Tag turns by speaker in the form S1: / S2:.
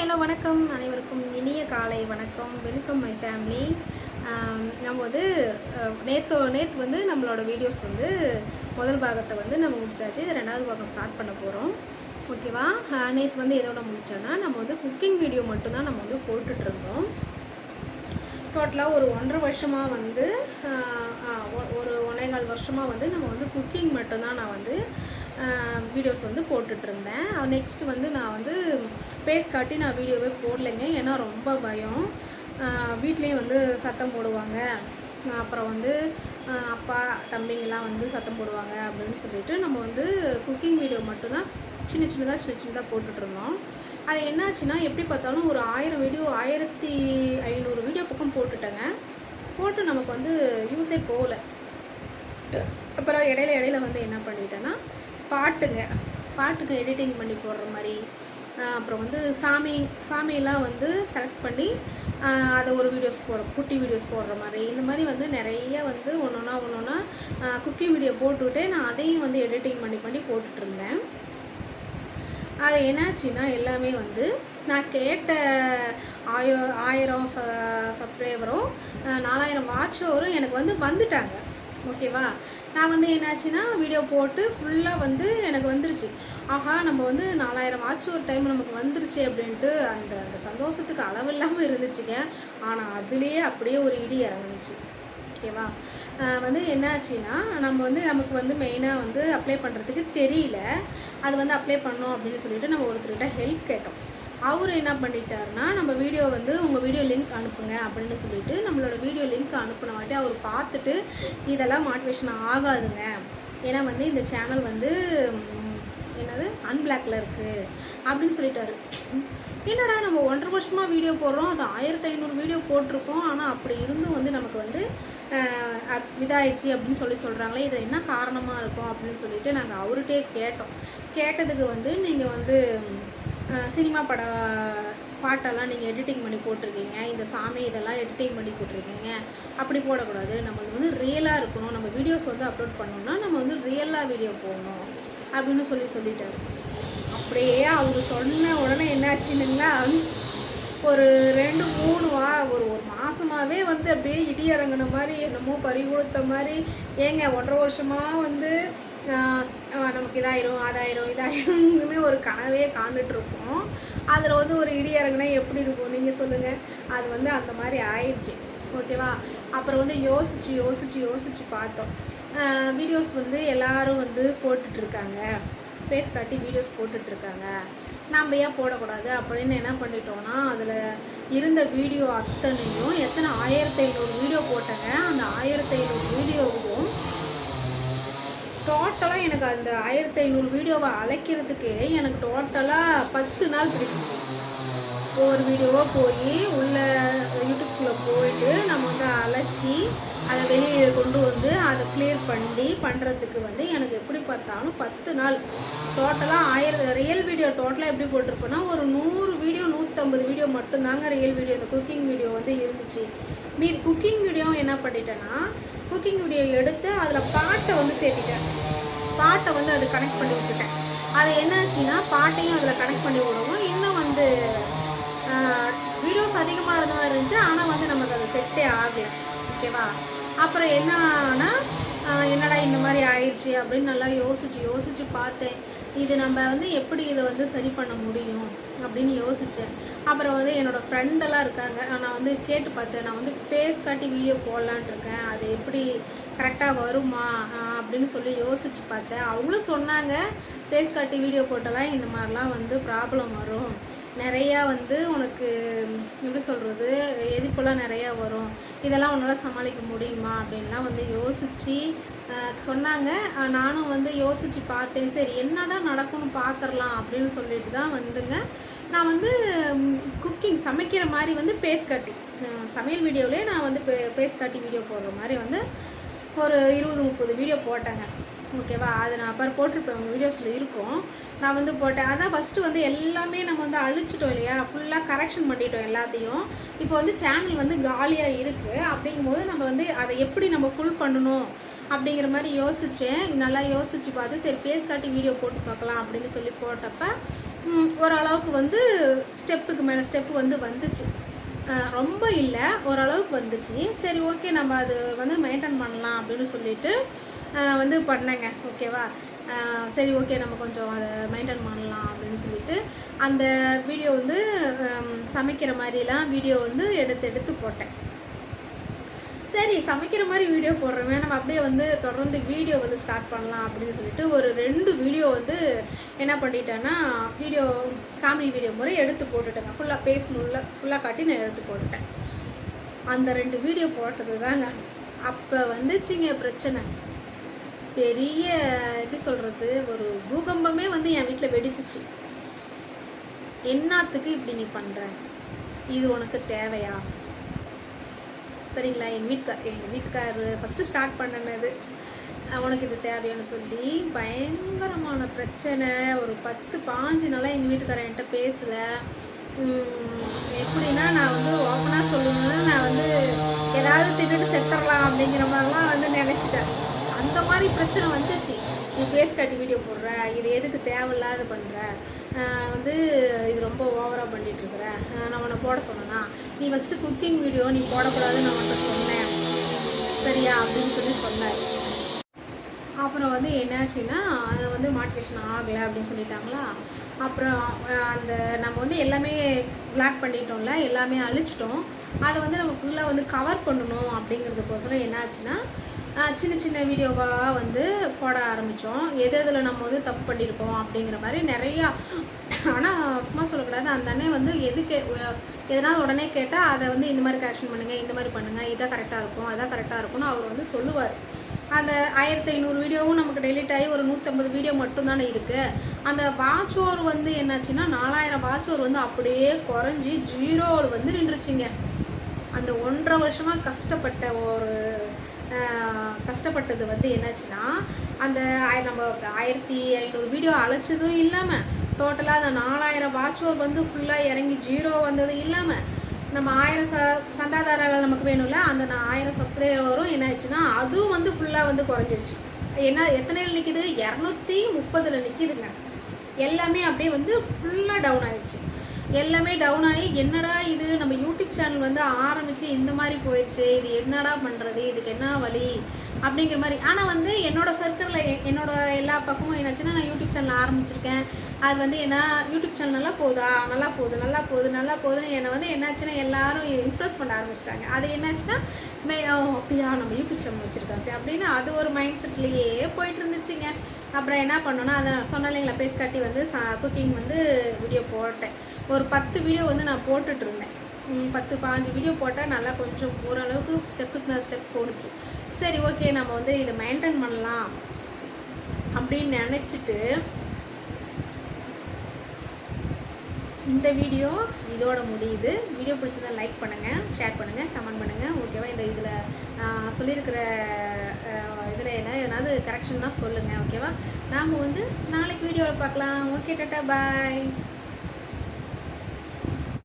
S1: Hello வணக்கம் அனைவருக்கும் இனிய காலை வணக்கம். Welcome my family. நம்ம வந்து நேற்று வந்து நம்மளோட வீடியோஸ் வந்து முதல் பாகத்தை வந்து நம்ம முடிச்சாச்சு. இது ரெண்டாவது பாகம் ஸ்டார்ட் பண்ண போகிறோம். ஓகேவா? நேற்று வந்து எதோட முடித்தோன்னா நம்ம வந்து குக்கிங் வீடியோ மட்டும்தான் நம்ம வந்து போட்டுட்ருந்தோம். டோட்டலாக ஒரு 1.5 வருஷமாக வந்து ஒரு 1.25 வருஷமாக வந்து நம்ம வந்து குக்கிங் மட்டும்தான் நான் வந்து வீடியோஸ் வந்து போட்டுட்ருந்தேன். நெக்ஸ்ட்டு வந்து நான் வந்து பேஸ் காட்டி நான் வீடியோவே போடலைங்க. ஏன்னா ரொம்ப பயம். வீட்லேயும் வந்து சத்தம் போடுவாங்க, அப்புறம் வந்து அப்பா தம்பிங்கெல்லாம் வந்து சத்தம் போடுவாங்க அப்படின்னு சொல்லிட்டு நம்ம வந்து குக்கிங் வீடியோ மட்டும்தான் சின்ன சின்னதாக போட்டுட்ருந்தோம். அது என்னாச்சுன்னா எப்படி பார்த்தாலும் ஒரு 1000 வீடியோ 1500 வீடியோ பக்கம் போட்டுட்டேங்க. போட்டு நமக்கு வந்து யூஸே போகல. அப்புறம் இடையில வந்து என்ன பண்ணிட்டேன்னா பாட்டுக்கு எடிட்டிங் பண்ணி போடுற மாதிரி, அப்புறம் வந்து சாமியெல்லாம் வந்து செலக்ட் பண்ணி அதை ஒரு குட்டி வீடியோஸ் போடுற மாதிரி, இந்த மாதிரி வந்து நிறைய வந்து ஒன்றொன்னா குக்கிங் வீடியோ போட்டுவிட்டு நான் அதையும் வந்து எடிட்டிங் பண்ணி போட்டுட்ருந்தேன். அது என்னாச்சுன்னா எல்லாமே வந்து நான் கேட்ட 1000 சப்ஸ்கிரைபரும் 4000 வாட்சவரும் எனக்கு வந்து வந்துட்டாங்க. ஓகேவா? நான் வந்து என்னாச்சுன்னா வீடியோ போட்டு ஃபுல்லாக வந்து எனக்கு வந்துருச்சு. ஆஹா, நம்ம வந்து 4000 வாட்ச் ஒரு டைம் நமக்கு வந்துருச்சு அப்படின்ட்டு அந்த சந்தோஷத்துக்கு அளவில்லாமல் இருந்துச்சுங்க. ஆனால் அதுலேயே அப்படியே ஒரு இடி இறங்குச்சு. ஓகேவா? வந்து என்னாச்சுன்னா நமக்கு வந்து மெயினாக வந்து அப்ளை பண்ணுறதுக்கு தெரியல. அது வந்து அப்ளை பண்ணோம் அப்படின்னு சொல்லிட்டு நம்ம ஒருத்தர்கிட்ட ஹெல்ப் கேட்டோம். அவர் என்ன பண்ணிட்டாருன்னா, நம்ம வீடியோ வந்து உங்கள் வீடியோ லிங்க் அனுப்புங்க அப்படின்னு சொல்லிட்டு நம்மளோட வீடியோ லிங்க் அனுப்பின வாட்டி அவர் பார்த்துட்டு இதெல்லாம் மோட்டிவேஷன் ஆகாதுங்க, ஏன்னா வந்து இந்த சேனல் வந்து அன்பிளாக்ல இருக்குது அப்படின்னு சொல்லிட்டாரு. என்னடா நம்ம 1.5 வருஷமாக வீடியோ போடுறோம், அது 1500 வீடியோ போட்டிருக்கோம், ஆனால் அப்படி இருந்தும் வந்து நமக்கு வந்து இதாயிடுச்சு அப்படின்னு சொல்கிறாங்களே, இது என்ன காரணமாக இருக்கும் அப்படின்னு சொல்லிட்டு நாங்கள் அவர்கிட்டே கேட்டோம். கேட்டதுக்கு வந்து நீங்கள் வந்து சினிமா பாட்டெல்லாம் நீங்கள் எடிட்டிங் பண்ணி போட்டிருக்கீங்க, இந்த சாமி இதெல்லாம் எடிட்டிங் பண்ணி போட்டிருக்கீங்க, அப்படி போடக்கூடாது, நம்ம வந்து ரியலாக இருக்கணும், நம்ம வீடியோஸ் வந்து அப்லோட் பண்ணோம்னா நம்ம வந்து ரியலாக வீடியோ போடணும் அப்படின்னு சொல்லிட்டாரு. அப்படியே அவங்க சொன்ன உடனே என்னாச்சுன்னுங்களா, ஒரு 2-3 ஒரு மாதமாகவே வந்து அப்படியே இடி இறங்கின மாதிரி, என்னமோ பறி கொடுத்த மாதிரி. ஏங்க 1.5 வருஷமாக வந்து நமக்கு இதாயிரும் ஒரு கனவே காண்டுட்ருக்கோம். அதில் வந்து ஒரு இடி இறங்குனா எப்படி இருக்கும் நீங்கள் சொல்லுங்கள்? அது வந்து அந்த மாதிரி ஆயிடுச்சு. ஓகேவா? அப்புறம் வந்து யோசிச்சு பார்த்தோம். வீடியோஸ் வந்து எல்லோரும் வந்து போட்டுட்ருக்காங்க, பேஸ் காட்டி வீடியோஸ் போட்டுட்ருக்காங்க, நம்ம ஏன் போடக்கூடாது அப்படின்னு என்ன பண்ணிட்டோன்னா, அதில் இருந்த வீடியோ அத்தனையும் எத்தனை 1500 வீடியோ போட்டேங்க. அந்த 1500 வீடியோவும் டோட்டலாக எனக்கு அந்த 1500 வீடியோவை அழைக்கிறதுக்கு எனக்கு டோட்டலாக 10 நாள் பிடிச்சிச்சு. ஒவ்வொரு வீடியோவாக போய் உள்ள யூடியூப்குள்ளே போயிட்டு நம்ம வந்து அழைச்சி அதை வெளியே கொண்டு வந்து அதை கிளியர் பண்ணுறதுக்கு வந்து எனக்கு எப்படி பார்த்தாலும் 10 நாள். டோட்டலாக 1000 ரியல் வீடியோ டோட்டலாக எப்படி போட்டிருப்போன்னா, ஒரு 100 வீடியோ 150 வீடியோ மட்டும்தாங்க ரியல் வீடியோ, இந்த குக்கிங் வீடியோ வந்து இருந்துச்சு. குக்கிங் வீடியோ என்ன பண்ணிட்டேன்னா, குக்கிங் வீடியோ எடுத்து அதில் பாட்டை வந்து சேர்த்திட்டேன். பாட்டை வந்து அது கனெக்ட் பண்ணி விட்டுட்டேன். அது என்னாச்சுன்னா, பாட்டையும் அதில் கனெக்ட் பண்ணி விடவும் இன்னும் வந்து வீடியோஸ் அதிகமாக இருந்த மாதிரி இருந்துச்சு. ஆனால் வந்து நமக்கு அது செட்டே ஆகலை. ஓகேவா? அப்புறம் என்னன்னா, என்னடா இந்த மாதிரி ஆயிடுச்சு அப்படின்னு நல்லா யோசிச்சு பார்த்தேன். இது நம்ம வந்து எப்படி இதை வந்து சரி பண்ண முடியும் அப்படின்னு யோசித்தேன். அப்புறம் வந்து என்னோடய ஃப்ரெண்டெல்லாம் இருக்காங்க, நான் வந்து கேட்டு பார்த்தேன். நான் வந்து பேஸ் காட்டி வீடியோ போடலான் இருக்கேன், அது எப்படி கரெக்டாக வருமா அப்படின்னு சொல்லி யோசித்து பார்த்தேன். அவங்களும் சொன்னாங்க, பேஸ் காட்டி வீடியோ போட்டெல்லாம் இந்த மாதிரிலாம் வந்து ப்ராப்ளம் வரும், நிறையா வந்து உனக்கு எப்படி சொல்கிறது, எதிர்ப்பெல்லாம் நிறையா வரும், இதெல்லாம் உன்னால் சமாளிக்க முடியுமா அப்படின்லாம் வந்து யோசித்து சொன்னாங்க. நானும் வந்து யோசித்து பார்த்தேன். சரி என்ன தான் நடக்கும்னு பார்த்துடலாம் அப்படின்னு சொல்லிட்டு தான் வந்துங்க நான் வந்து சமைக்கிற மாதிரி வந்து பேஸ் காட்டி சமையல் வீடியோவிலே நான் வந்து பேஸ் காட்டி வீடியோ போடுற மாதிரி வந்து ஒரு 20-30 வீடியோ போட்டேங்க. ஓகேவா? அது நான் அப்புறம் போட்டிருப்பேன், உங்கள் வீடியோஸில் இருக்கும். நான் வந்து போட்டேன். அதான் ஃபஸ்ட்டு வந்து எல்லாமே நம்ம வந்து அழிச்சிட்டோம் இல்லையா, ஃபுல்லாக கரெக்ஷன் பண்ணிட்டோம் எல்லாத்தையும். இப்போ வந்து சேனல் வந்து காலியாக இருக்குது. அப்படிங்கும்போது நம்ம வந்து அதை எப்படி நம்ம ஃபுல் பண்ணணும் அப்படிங்கிற மாதிரி யோசித்தேன். நல்லா யோசித்து பார்த்து சரி பேஸ் காட்டி வீடியோ போட்டு பார்க்கலாம் அப்படின்னு சொல்லி போட்டப்போ ஓரளவுக்கு வந்து ஸ்டெப்புக்கு மேலே ஸ்டெப்பு வந்து வந்துச்சு. ரொம்ப இல்லை, ஓரளவுக்கு வந்துச்சு. சரி ஓகே, நம்ம அது வந்து மெயின்டைன் பண்ணலாம் அப்படின்னு சொல்லிட்டு வந்து பண்ணேங்க. ஓகேவா? சரி ஓகே, நம்ம கொஞ்சம் அதை மெயின்டைன் பண்ணலாம் அப்படின்னு சொல்லிட்டு அந்த வீடியோ வந்து சமைக்கிற மாதிரிலாம் வீடியோ வந்து எடுத்து போட்டேன். சரி, சமைக்கிற மாதிரி வீடியோ போடுறோமே, நம்ம அப்படியே வந்து தொடர்ந்து வீடியோ வந்து ஸ்டார்ட் பண்ணலாம் அப்படின்னு சொல்லிட்டு ஒரு 2 வீடியோ வந்து என்ன பண்ணிட்டேன்னா, காமெடி வீடியோ முறை எடுத்து போட்டுட்டேங்க. ஃபுல்லாக பேஸ் ஃபுல்லாக காட்டி நான் எடுத்து போட்டுட்டேன். அந்த 2 வீடியோ போட்டது தாங்க அப்போ வந்துச்சுங்க பிரச்சனை. பெரிய எப்படி சொல்கிறது, ஒரு பூகம்பமே வந்து என் வீட்டில் வெடிச்சிச்சு. என்னத்துக்கு இப்படி நீ பண்ணுற, இது உனக்கு தேவையா? சரிங்களா? எங்கள் வீட்டுக்காரரு ஃபஸ்ட்டு ஸ்டார்ட் பண்ணினது, உனக்கு இது தேவையான்னு சொல்லி பயங்கரமான பிரச்சனை. ஒரு 10-15 நாளாக எங்கள் வீட்டுக்காரர் என்கிட்ட பேசலை. எப்படின்னா, நான் வந்து ஓப்பனாக சொல்லணும்னா, நான் வந்து ஏதாவது தின்னுட்டு செத்துடலாம் அப்படிங்கிற மாதிரிலாம் வந்து நினச்சிட்டேன். அந்த மாதிரி பிரச்சனை வந்துச்சு. நீ பேஸ் காட்டி வீடியோ போடுற, இது எதுக்கு தேவையில்லாத பண்ணுற, வந்து இது ரொம்ப ஓவராக பண்ணிகிட்ருக்குற, நான் உன்னை போட சொன்னேன்னா, நீ ஃபஸ்ட்டு குக்கிங் வீடியோ நீ போடக்கூடாதுன்னு நான் உன்ட்ட சொன்னேன், சரியா அப்படின்னு சொல்லி சொன்னார். அப்புறம் வந்து என்னாச்சுன்னா, அதை வந்து மோட்டிவேஷன் ஆகலை அப்படின்னு சொல்லிட்டாங்களா. அப்புறம் அந்த நம்ம வந்து எல்லாமே பிளாக் பண்ணிட்டோம்ல, எல்லாமே அழிச்சிட்டோம். அதை வந்து நம்ம ஃபுல்லாக வந்து கவர் பண்ணணும் அப்படிங்கிறதுக்கோசரம் என்னாச்சுன்னா, சின்ன சின்ன வீடியோவாக வந்து போட ஆரம்பித்தோம். எதில் நம்ம வந்து தப்பு பண்ணியிருக்கோம் அப்படிங்கிற மாதிரி நிறையா. ஆனால் சும்மா சொல்லக்கூடாது, அந்த அண்ணன் வந்து எதனால் உடனே கேட்டால் அதை வந்து இந்த மாதிரி கரெக்ஷன் பண்ணுங்கள், இந்த மாதிரி பண்ணுங்கள், இதான் கரெக்டாக இருக்கும், அதான் கரெக்டாக இருக்கும்னு அவர் வந்து சொல்லுவார். அந்த 1500 வீடியோவும் நமக்கு டெலிட் ஆகி ஒரு 150 வீடியோ மட்டும்தானே இருக்குது. அந்த வாட்ச் ஓவர் வந்து என்னாச்சுன்னா 4000 வாட்ச் ஓவர் வந்து அப்படியே குறைஞ்சி 0 வந்து நின்றுச்சுங்க. அந்த 1.5 வருஷமாக கஷ்டப்பட்டது வந்து என்னாச்சுன்னா, அந்த நம்ம 1500 வீடியோ அழைச்சதும் இல்லாமல், டோட்டலாக அந்த 4000 வாட்ச் ஓவர் வந்து ஃபுல்லாக இறங்கி 0 வந்ததும் இல்லாமல், நம்ம 1000 சந்தாதாரர்கள் நமக்கு வேணும்ல, அந்த 1000 சப்ஸ்கிரைபரும் என்ன ஆச்சுன்னா அதுவும் வந்து ஃபுல்லாக வந்து குறைஞ்சிருச்சு. எத்தனையில் நிற்கிது? 230 நிற்கிதுங்க. எல்லாமே அப்படியே வந்து ஃபுல்லாக டவுன் ஆயிடுச்சு. எல்லாமே டவுன் ஆகி, என்னடா இது, நம்ம யூடியூப் சேனல் வந்து ஆரம்பித்து இந்த மாதிரி போயிடுச்சு, இது என்னடா பண்ணுறது, இதுக்கு என்ன வழி அப்படிங்கிற மாதிரி. ஆனால் வந்து என்னோடய சர்க்கிளில் என்னோட எல்லா பக்கமும் என்னாச்சுன்னா, நான் யூடியூப் சேனல் ஆரம்பிச்சிருக்கேன், அது வந்து என்ன யூடியூப் சேனல் நல்லா போகுதுன்னு என்னை வந்து என்னாச்சுன்னா எல்லாரும் இம்ப்ரெஸ் பண்ண ஆரம்பிச்சிட்டாங்க. அது என்னாச்சுன்னா, அப்படியா நம்ம யூடியூப் சேனல் வச்சுருக்காச்சு அப்படின்னு அது ஒரு மைண்ட் செட்லேயே போயிட்டு இருந்துச்சுங்க. அப்புறம் என்ன பண்ணோன்னா, அதை சொன்ன இல்லைங்களா, பேஸ் காட்டி வந்து குக்கிங் வந்து வீடியோ போட்டேன். ஒரு 10 வீடியோ வந்து நான் போட்டுட்ருந்தேன். 10-15 வீடியோ போட்டால் நல்லா கொஞ்சம் ஓரளவுக்கு ஸ்டெப்புக்கு மேலே ஸ்டெப் போணுச்சு. சரி ஓகே, நம்ம வந்து இதை மெயின்டைன் பண்ணலாம் அப்படின்னு நினச்சிட்டு இந்த வீடியோ இதோட முடியுது. வீடியோ பிடிச்சதா லைக் பண்ணுங்கள், ஷேர் பண்ணுங்கள், கமெண்ட் பண்ணுங்கள். ஓகேவா? இதில் நான் சொல்லியிருக்கிற இதில் எதனாவது கரெக்ஷன் தான் சொல்லுங்கள். ஓகேவா? நாம் வந்து நாளைக்கு வீடியோவில் பார்க்கலாம். ஓகே, டாட்டா, பாய்.